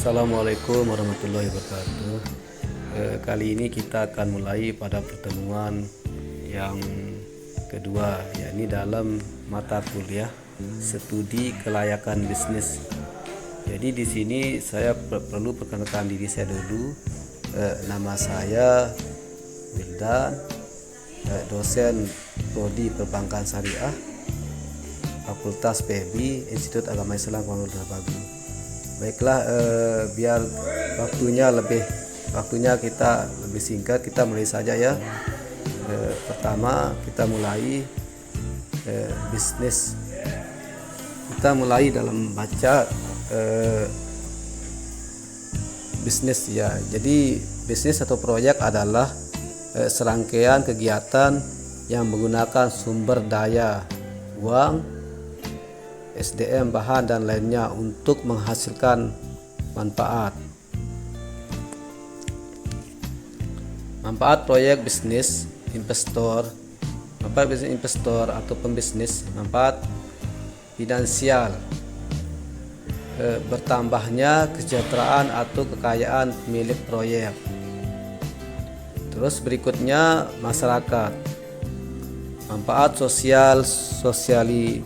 Assalamualaikum warahmatullahi wabarakatuh. Kali ini kita akan mulai pada pertemuan yang kedua, yakni dalam mata kuliah studi kelayakan bisnis. Jadi di sini saya perlu perkenalkan diri saya dulu. Nama saya Wildan, dosen Prodi Perbankan Syariah, Fakultas PEB, Institut Agama Islam Kuala Lumpur. Baiklah, biar waktunya kita lebih singkat, kita mulai saja ya. Pertama kita mulai bisnis. Kita mulai dalam baca bisnis ya. Jadi bisnis atau proyek adalah serangkaian kegiatan yang menggunakan sumber daya, uang, SDM, bahan dan lainnya untuk menghasilkan manfaat. Manfaat proyek bisnis investor, manfaat bisnis investor atau pembisnis, manfaat finansial, bertambahnya kesejahteraan atau kekayaan milik proyek. Terus berikutnya masyarakat, manfaat sosiality,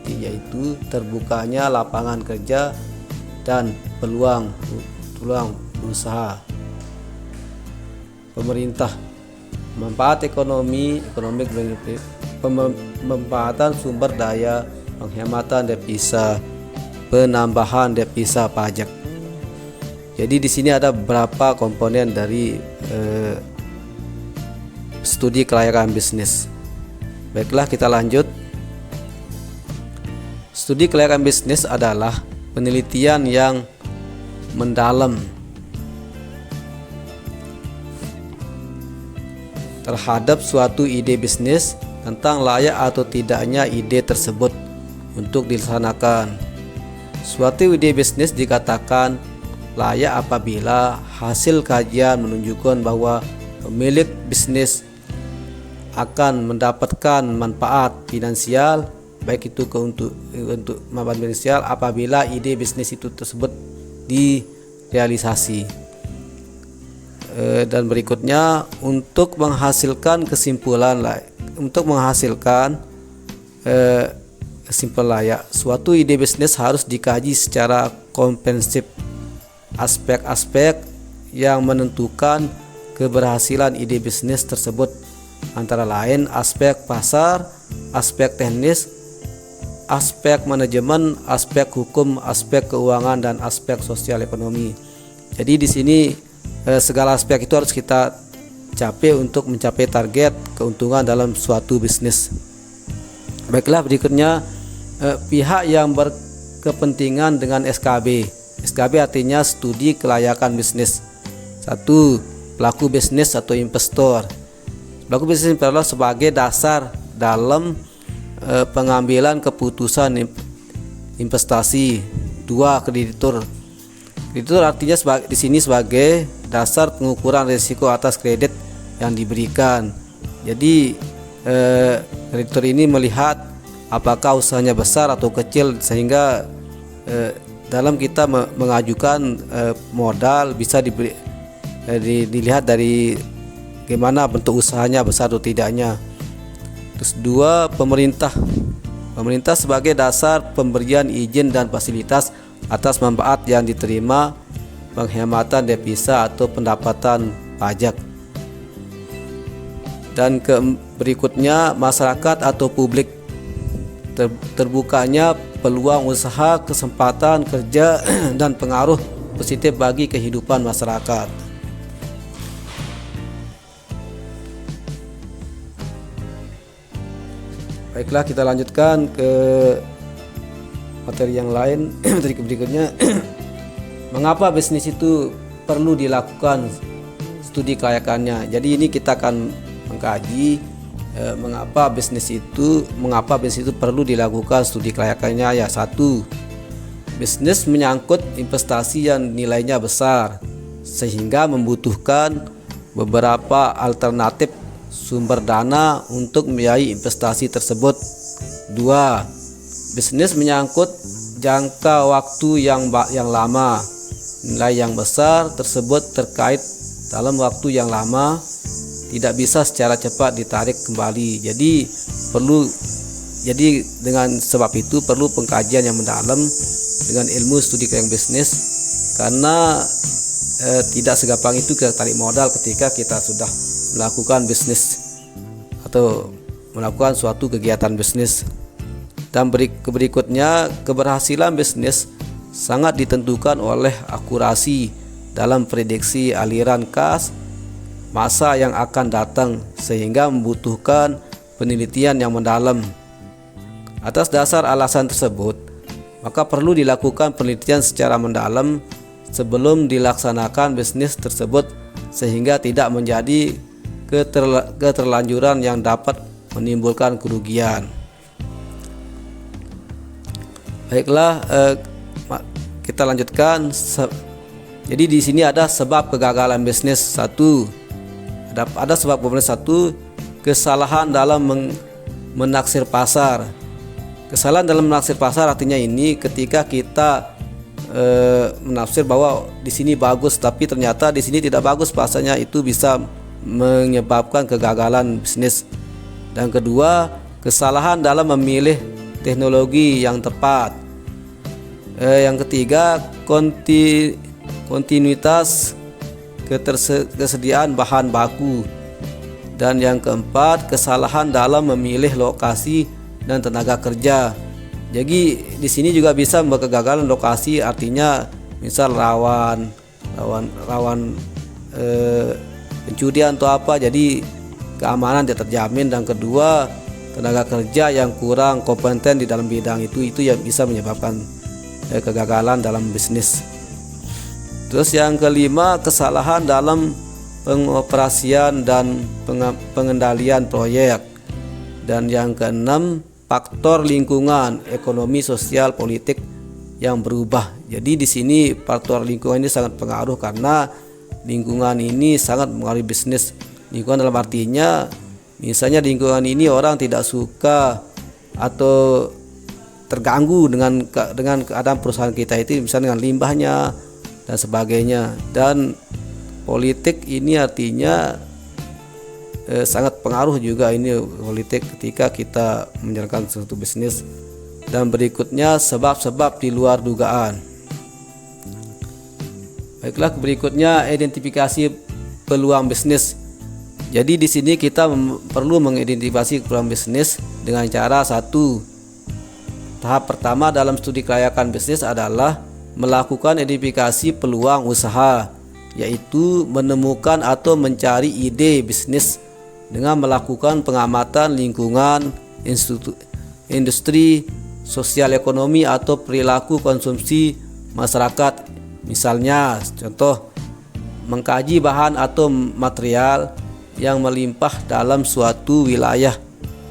yaitu terbukanya lapangan kerja dan peluang usaha. Pemerintah, manfaat ekonomi pemanfaatan sumber daya, penghematan devisa, penambahan devisa pajak. Jadi di sini ada beberapa komponen dari studi kelayakan bisnis. Baiklah, kita lanjut. Studi kelayakan bisnis adalah penelitian yang mendalam terhadap suatu ide bisnis tentang layak atau tidaknya ide tersebut untuk dilaksanakan. Suatu ide bisnis dikatakan layak apabila hasil kajian menunjukkan bahwa pemilik bisnis akan mendapatkan manfaat finansial, baik itu untuk manfaat finansial apabila ide bisnis itu tersebut direalisasi. Dan berikutnya, untuk menghasilkan kesimpulan layak, suatu ide bisnis harus dikaji secara komprehensif. Aspek-aspek yang menentukan keberhasilan ide bisnis tersebut antara lain aspek pasar, aspek teknis, aspek manajemen, aspek hukum, aspek keuangan, dan aspek sosial ekonomi. Jadi di sini segala aspek itu harus kita capai untuk mencapai target keuntungan dalam suatu bisnis. Baiklah, berikutnya pihak yang berkepentingan dengan SKB. SKB artinya studi kelayakan bisnis. 1. Pelaku bisnis atau investor. Pelaku bisnis adalah sebagai dasar dalam pengambilan keputusan investasi. 2. Kreditur. Kreditur artinya di sini sebagai dasar pengukuran risiko atas kredit yang diberikan. Jadi kreditur ini melihat apakah usahanya besar atau kecil, sehingga dalam kita mengajukan modal bisa dilihat dari bagaimana bentuk usahanya, besar atau tidaknya. Terus 2. Pemerintah sebagai dasar pemberian izin dan fasilitas atas manfaat yang diterima, penghematan devisa atau pendapatan pajak. Dan berikutnya masyarakat atau publik, terbukanya peluang usaha, kesempatan kerja dan pengaruh positif bagi kehidupan masyarakat. Baiklah, kita lanjutkan ke materi yang lain. Materi berikutnya, mengapa bisnis itu perlu dilakukan studi kelayakannya. Jadi ini kita akan mengkaji mengapa bisnis itu perlu dilakukan studi kelayakannya. Ya, 1. Bisnis menyangkut investasi yang nilainya besar sehingga membutuhkan beberapa alternatif sumber dana untuk membiayai investasi tersebut. 2. Bisnis menyangkut jangka waktu yang lama nilai yang besar tersebut terkait dalam waktu yang lama, tidak bisa secara cepat ditarik kembali. Jadi dengan sebab itu perlu pengkajian yang mendalam dengan ilmu studi keuangan bisnis, karena tidak segampang itu kita tarik modal ketika kita sudah melakukan bisnis atau melakukan suatu kegiatan bisnis. Dan berikutnya, keberhasilan bisnis sangat ditentukan oleh akurasi dalam prediksi aliran kas masa yang akan datang, sehingga membutuhkan penelitian yang mendalam. Atas dasar alasan tersebut, maka perlu dilakukan penelitian secara mendalam sebelum dilaksanakan bisnis tersebut, sehingga tidak menjadi keterlanjuran yang dapat menimbulkan kerugian. Baiklah, kita lanjutkan. Jadi di sini ada sebab kegagalan bisnis. Ada sebab bisnis. Satu, kesalahan dalam menaksir pasar. Kesalahan dalam menaksir pasar artinya ini ketika kita menafsir bahwa di sini bagus, tapi ternyata di sini tidak bagus pasarnya, itu bisa menyebabkan kegagalan bisnis. Dan kedua, kesalahan dalam memilih teknologi yang tepat. Yang ketiga, kontinuitas ketersediaan bahan baku. Dan yang keempat, kesalahan dalam memilih lokasi dan tenaga kerja. Jadi di sini juga bisa kegagalan lokasi, artinya misal rawan pencurian atau apa, jadi keamanan tidak terjamin. Dan kedua, tenaga kerja yang kurang kompeten di dalam bidang itu yang bisa menyebabkan kegagalan dalam bisnis. Terus yang kelima, kesalahan dalam pengoperasian dan pengendalian proyek. Dan yang keenam, faktor lingkungan, ekonomi, sosial, politik yang berubah. Jadi di sini faktor lingkungan ini sangat pengaruh, karena lingkungan ini sangat mengaruhi bisnis. Lingkungan dalam artinya, misalnya di lingkungan ini orang tidak suka atau terganggu dengan keadaan perusahaan kita itu, misalnya dengan limbahnya dan sebagainya. Dan politik ini artinya sangat pengaruh juga ini politik ketika kita menjalankan suatu bisnis. Dan berikutnya, sebab-sebab di luar dugaan. Baiklah, berikutnya identifikasi peluang bisnis. Jadi di sini kita perlu mengidentifikasi peluang bisnis dengan cara satu. Tahap pertama dalam studi kelayakan bisnis adalah melakukan identifikasi peluang usaha, yaitu menemukan atau mencari ide bisnis dengan melakukan pengamatan lingkungan, industri, sosial ekonomi atau perilaku konsumsi masyarakat. Misalnya, contoh, mengkaji bahan atau material yang melimpah dalam suatu wilayah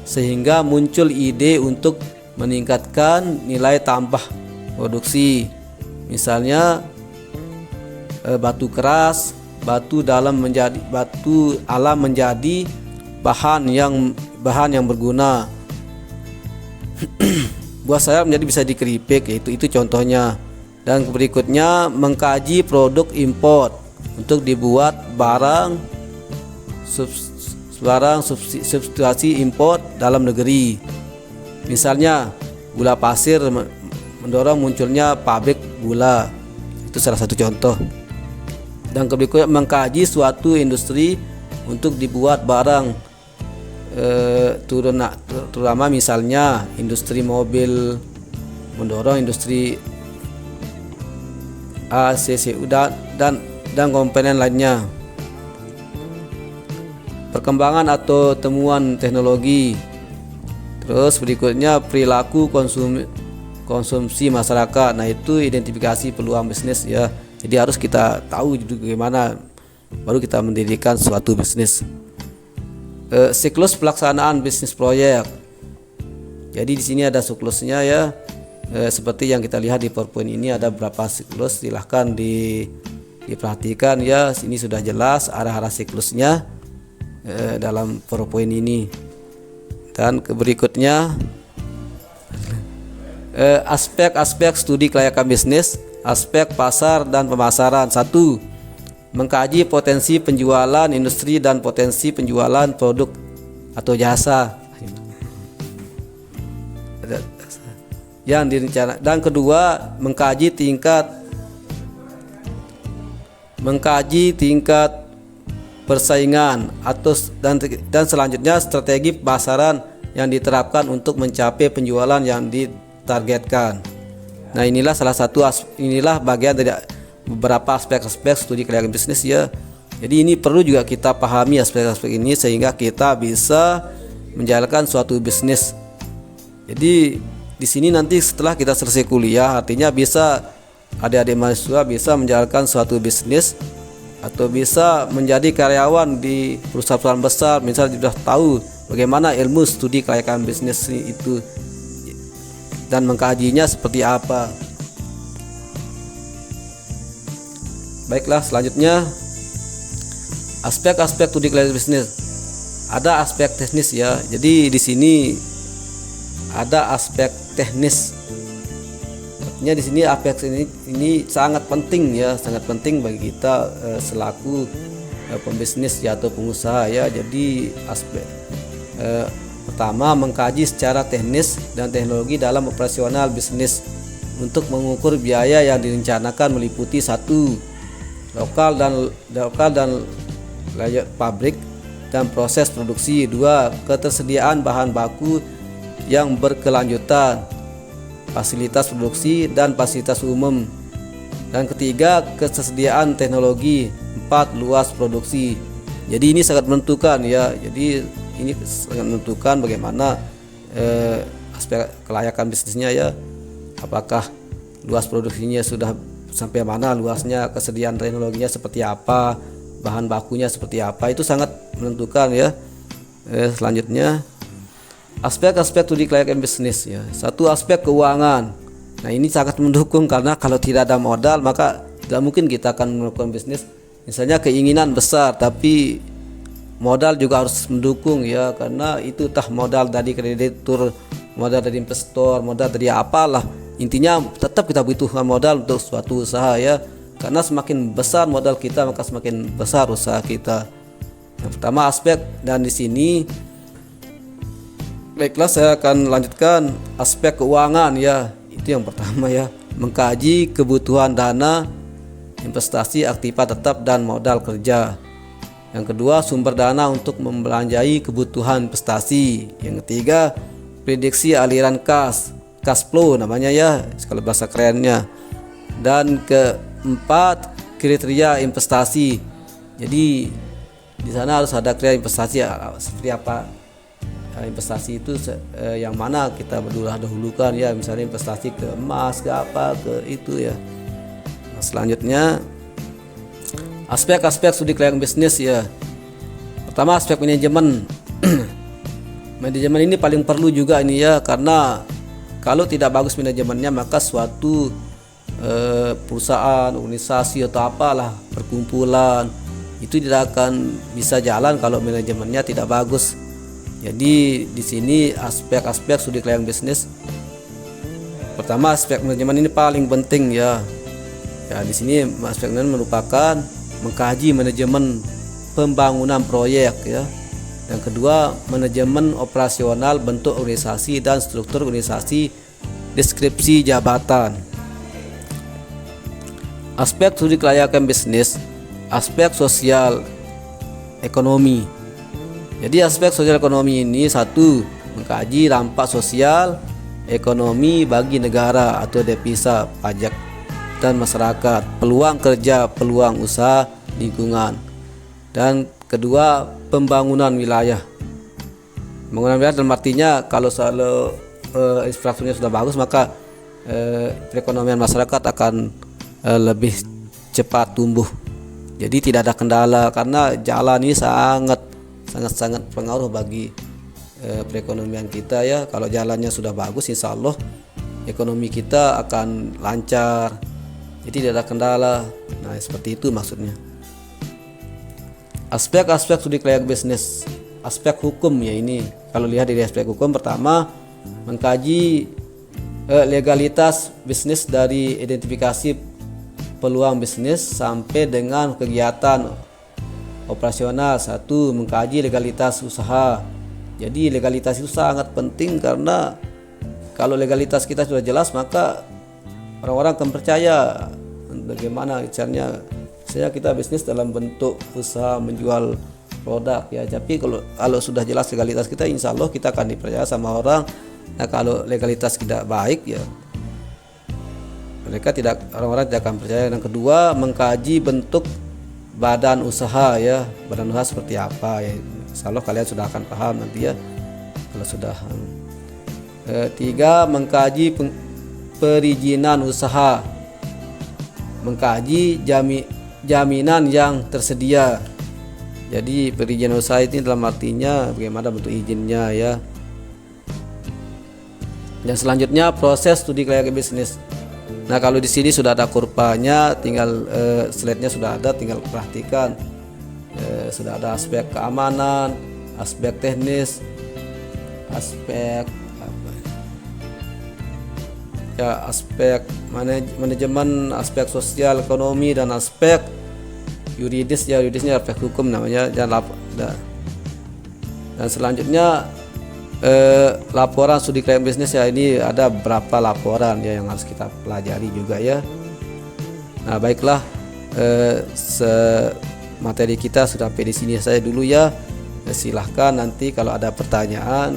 sehingga muncul ide untuk meningkatkan nilai tambah produksi. Misalnya batu keras, batu alam menjadi bahan yang berguna. Buah sayap menjadi bisa dikeripik, itu contohnya. Dan berikutnya, mengkaji produk import untuk dibuat barang substitusi import dalam negeri. Misalnya gula pasir mendorong munculnya pabrik gula, itu salah satu contoh. Dan berikutnya, mengkaji suatu industri untuk dibuat barang terutama misalnya industri mobil mendorong industri ACCU dan komponen lainnya. Perkembangan atau temuan teknologi. Terus berikutnya, perilaku konsumsi masyarakat. Nah, itu identifikasi peluang bisnis ya. Jadi harus kita tahu bagaimana baru kita mendirikan suatu bisnis. Siklus pelaksanaan bisnis proyek. Jadi di sini ada siklusnya ya. Seperti yang kita lihat di PowerPoint ini ada beberapa siklus. Silahkan diperhatikan ya. Ini sudah jelas arah-arah siklusnya dalam PowerPoint ini. Dan berikutnya Aspek-aspek studi kelayakan bisnis, aspek pasar dan pemasaran. 1. Mengkaji potensi penjualan industri dan potensi penjualan produk atau jasa yang direncanakan. Dan kedua, mengkaji tingkat persaingan atau dan selanjutnya strategi pemasaran yang diterapkan untuk mencapai penjualan yang ditargetkan. Nah, inilah bagian dari beberapa aspek-aspek studi kelayakan bisnis ya. Jadi ini perlu juga kita pahami aspek-aspek ini sehingga kita bisa menjalankan suatu bisnis. Jadi di sini nanti setelah kita selesai kuliah, artinya bisa adik-adik mahasiswa bisa menjalankan suatu bisnis atau bisa menjadi karyawan di perusahaan besar, misalnya sudah tahu bagaimana ilmu studi kelayakan bisnis itu dan mengkajinya seperti apa. Baiklah, selanjutnya aspek-aspek studi kelayakan bisnis. Ada aspek teknis ya. Jadi di sini ada aspek teknis. Artinya di sini aspek ini sangat penting ya, sangat penting bagi kita selaku pembisnis ya, atau pengusaha ya. Jadi aspek pertama, mengkaji secara teknis dan teknologi dalam operasional bisnis untuk mengukur biaya yang direncanakan meliputi 1. lokal dan layak pabrik dan proses produksi. 2. Ketersediaan bahan baku yang berkelanjutan, fasilitas produksi dan fasilitas umum. Dan ketiga, ketersediaan teknologi. 4. Luas produksi. Jadi ini sangat menentukan ya. Jadi ini sangat menentukan bagaimana aspek kelayakan bisnisnya ya. Apakah luas produksinya sudah sampai mana luasnya, kesediaan teknologinya seperti apa, bahan bakunya seperti apa, itu sangat menentukan ya. Selanjutnya aspek-aspek studi kelayakan bisnis ya. 1. Aspek keuangan. Nah, ini sangat mendukung karena kalau tidak ada modal maka tidak mungkin kita akan melakukan bisnis. Misalnya keinginan besar tapi modal juga harus mendukung ya, karena itu modal dari kreditur, modal dari investor, modal dari apalah. Intinya tetap kita butuhkan modal untuk suatu usaha ya, karena semakin besar modal kita maka semakin besar usaha kita. Yang pertama aspek, dan di sini baiklah saya akan lanjutkan aspek keuangan ya. Itu yang pertama ya, mengkaji kebutuhan dana, investasi, aktiva tetap dan modal kerja. Yang kedua, sumber dana untuk membelanjai kebutuhan investasi. Yang ketiga, prediksi aliran cash flow namanya ya kalau bahasa kerennya. Dan keempat, kriteria investasi. Jadi di sana harus ada kriteria investasi seperti apa investasi itu, yang mana kita dahulukan ya, misalnya investasi ke emas, ke apa, ke itu ya. Nah, selanjutnya aspek-aspek studi kelayakan bisnis ya. Pertama, aspek manajemen. Manajemen ini paling perlu juga ini ya, karena kalau tidak bagus manajemennya maka suatu perusahaan, organisasi atau apalah, perkumpulan itu tidak akan bisa jalan kalau manajemennya tidak bagus. Jadi di sini aspek-aspek studi kelayakan bisnis. Pertama, aspek manajemen ini paling penting ya. Ya, di sini aspek manajemen merupakan mengkaji manajemen pembangunan proyek ya. Yang kedua, manajemen operasional, bentuk organisasi dan struktur organisasi, deskripsi jabatan. Aspek studi kelayakan bisnis, aspek sosial ekonomi. Jadi aspek sosial ekonomi ini 1. Mengkaji dampak sosial ekonomi bagi negara atau devisa, pajak dan masyarakat, peluang kerja, peluang usaha, lingkungan. Dan kedua, pembangunan wilayah. Pembangunan wilayah dalam artinya kalau infrastrukturnya sudah bagus maka perekonomian masyarakat akan lebih cepat tumbuh. Jadi tidak ada kendala karena jalan ini sangat pengaruh bagi perekonomian kita ya. Kalau jalannya sudah bagus, insya Allah ekonomi kita akan lancar. Jadi tidak ada kendala. Nah, seperti itu maksudnya. Aspek-aspek studi kelayakan bisnis, aspek hukum ya ini. Kalau lihat dari aspek hukum, pertama mengkaji legalitas bisnis dari identifikasi peluang bisnis sampai dengan kegiatan operasional. 1. Mengkaji legalitas usaha. Jadi legalitas itu sangat penting, karena kalau legalitas kita sudah jelas maka orang-orang akan percaya bagaimana caranya kita bisnis dalam bentuk usaha menjual produk ya. Tapi kalau sudah jelas legalitas kita, insya Allah kita akan dipercaya sama orang. Nah, kalau legalitas tidak baik ya orang-orang tidak akan percaya. Yang kedua, mengkaji bentuk badan usaha ya, badan usaha seperti apa ya. Insya Allah kalian sudah akan paham nanti ya kalau sudah. 3. Mengkaji perizinan usaha, mengkaji jaminan yang tersedia. Jadi perizinan usaha ini dalam artinya bagaimana bentuk izinnya ya. Dan selanjutnya proses studi kelayakan bisnis. Nah, kalau di sini sudah ada kurvanya, tinggal slide-nya sudah ada, tinggal perhatikan. Sudah ada aspek keamanan, aspek teknis, aspek aspek manajemen, aspek sosial ekonomi, dan aspek yuridis ya. Yuridisnya aspek hukum namanya. Dan selanjutnya laporan studi kelayakan bisnis ya. Ini ada berapa laporan ya yang harus kita pelajari juga ya. Nah, baiklah, materi kita sudah sampai di sini saya dulu ya. Silahkan nanti kalau ada pertanyaan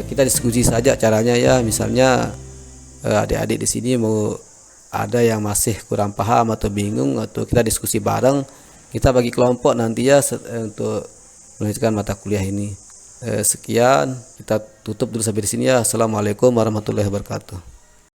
kita diskusi saja caranya ya. Misalnya adik-adik di sini mau ada yang masih kurang paham atau bingung, atau kita diskusi bareng, kita bagi kelompok nanti ya untuk melanjutkan mata kuliah ini. Sekian, kita tutup dulu sampai di sini ya. Assalamualaikum warahmatullahi wabarakatuh.